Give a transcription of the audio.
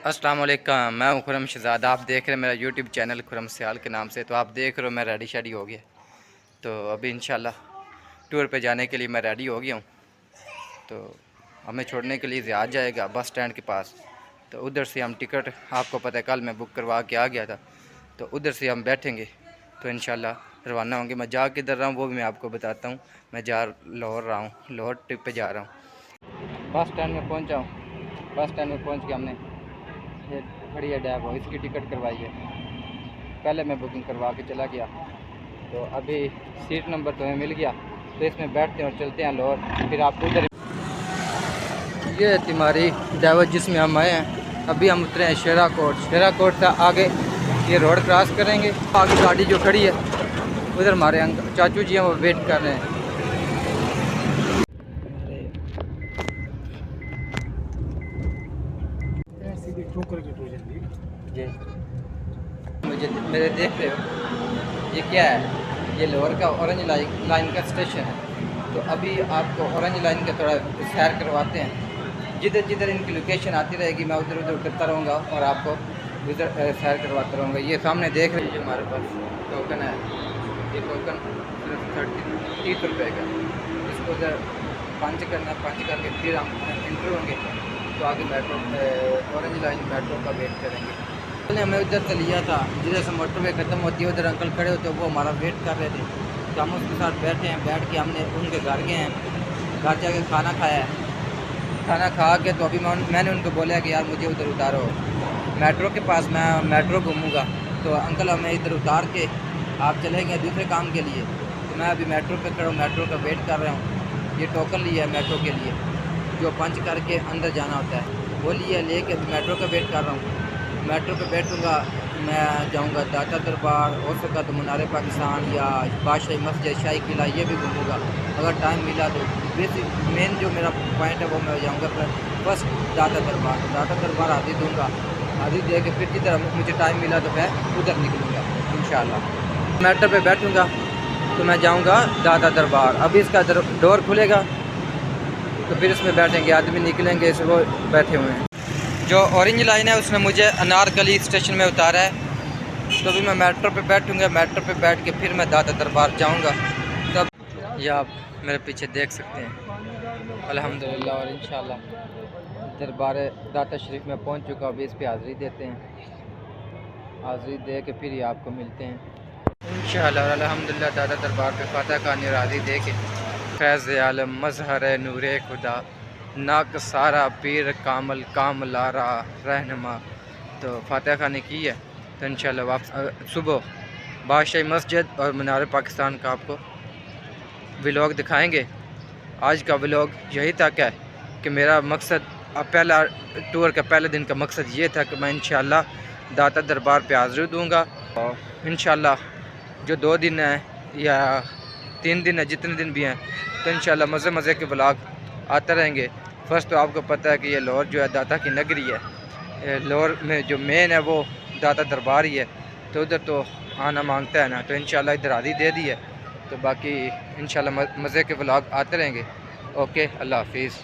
अस्सलाम वालेकुम, मैं हूँ खुरम शहज़ाद। आप देख रहे हैं मेरा यूट्यूब चैनल खुरम सियाल के नाम से। तो आप देख रहे हो मैं रेडी शेडी हो गया। तो अभी इंशाल्लाह टूर पे जाने के लिए मैं रेडी हो गया हूँ। तो हमें छोड़ने के लिए ज़ियाद जाएगा बस स्टैंड के पास। तो उधर से हम टिकट, आपको पता है कल मैं बुक करवा के आ गया था, तो उधर से हम बैठेंगे तो इंशाल्लाह रवाना होंगे। मैं जा किधर रहा हूँ वो भी मैं आपको बताता हूँ। मैं जा लाहौर रहा हूँ, लाहौर ट्रिप पर जा रहा हूँ। बस स्टैंड में पहुँचा हूँ। बस स्टैंड में पहुँच के हमने ये खड़ी है डैब हो, इसकी टिकट करवाई है। पहले मैं बुकिंग करवा के चला गया, तो अभी सीट नंबर तो हमें मिल गया। तो इसमें बैठते हैं और चलते हैं लाहौर। फिर आपको उधर ये है हमारी डैब जिसमें हम आए हैं। अभी हम उतरे हैं शेरा कोट से आगे ये रोड क्रॉस करेंगे। आगे गाड़ी जो खड़ी है उधर हमारे चाचू जी हैं, वो वेट कर रहे हैं। जी मुझे मेरे देख रहे हो ये क्या है? ये लाहौर का ऑरेंज लाइन का स्टेशन है। तो अभी आपको ऑरेंज लाइन का थोड़ा सैर करवाते हैं। जिधर जिधर इनकी लोकेशन आती रहेगी मैं उधर उधर करता रहूँगा और आपको उधर सैर करवाता रहूँगा। ये सामने देख रहे हैं हमारे पास टोकन है। ये टोकन सिर्फ 30 रुपये का। इसको उधर पंच करना, पंच करके फिर हम एंटर होंगे तो आगे मेट्रो ऑरेंज लाइन मेट्रो का वेट करेंगे। ने हमें उधर से लिया था जिधर से मोटरवे ख़त्म होती है, उधर अंकल खड़े होते वो हमारा वेट कर रहे थे। तो हम उसके साथ बैठे हैं, बैठ के हमने उनके घर गए हैं। घर जाके खाना खाया है। खाना खा के तो अभी मैंने उनको बोला कि यार मुझे उधर उतारो मेट्रो के पास, मैं मेट्रो घूमूँगा। तो अंकल हमें इधर उतार के आप चलेंगे दूसरे काम के लिए। तो मैं अभी मेट्रो पे खड़ा हूँ, मेट्रो का वेट कर रहा हूँ। ये टोकन लिया है मेट्रो के लिए, जो पंच करके अंदर जाना होता है वो लिया, लेके अभी मेट्रो का वेट कर रहा हूँ। मेट्रो पे बैठूँगा, मैं जाऊँगा दाता दरबार, हो सका तो मीनार पाकिस्तान या बादशाही मस्जिद, शाही किला, ये भी घूमूँगा अगर टाइम मिला तो। बेसिक मेन जो मेरा पॉइंट है वो मैं जाऊँगा फर्स्ट दाता दरबार हाजिरी दूँगा। हाजिरी दे के फिर जिधर मुझे टाइम मिला तो मैं उधर निकलूँगा इंशाल्लाह। मेट्रो पे बैठूँगा तो मैं जाऊँगा दाता दरबार। अभी इसका डोर खुलेगा तो फिर इसमें बैठेंगे, आदमी निकलेंगे, इस वो बैठे हुए हैं। जो ऑरेंज लाइन है उसने मुझे अनारकली स्टेशन में उतारा है। तो अभी मैं मेट्रो पे बैठूँगा, मेट्रो पे बैठ के फिर मैं दाता दरबार जाऊँगा। तब ये आप मेरे पीछे देख सकते हैं अल्हम्दुलिल्लाह। और इंशाल्लाह दरबार दाता शरीफ में पहुँच चुका। अभी इस पर हाज़िरी देते हैं, हाज़िरी दे के फिर ही आपको मिलते हैं इंशाल्लाह। अल्हम्दुलिल्लाह दाता दरबार पे फातह का हाज़िरी दे के फैज़ आलम मज़हर नूरे खुदा नाक सारा पीर कामल कामलारा रहनमा। तो फातह खानी की है। तो इंशाल्लाह वापस सुबह बादशाही मस्जिद और मीनार पाकिस्तान का आपको व्लॉग दिखाएंगे। आज का व्लॉग यही तक है कि मेरा मकसद पहला टूर का पहले दिन का मकसद ये था कि मैं इंशाल्लाह दाता दरबार पे हाज़िरी दूँगा। और इंशाल्लाह जो 2 दिन है या 3 दिन है, जितने दिन भी हैं, तो इंशाल्लाह मज़े मज़े के व्लॉग आते रहेंगे। फर्स्ट तो आपको पता है कि ये लाहौर जो है दाता की नगरी है। लाहौर में जो मेन है वो दाता दरबार ही है। तो उधर तो आना मांगता है ना, तो इंशाल्लाह इधर हाज़िरी दे दी है। तो बाकी इंशाल्लाह मज़े के व्लॉग आते रहेंगे। ओके, अल्लाह हाफिज़।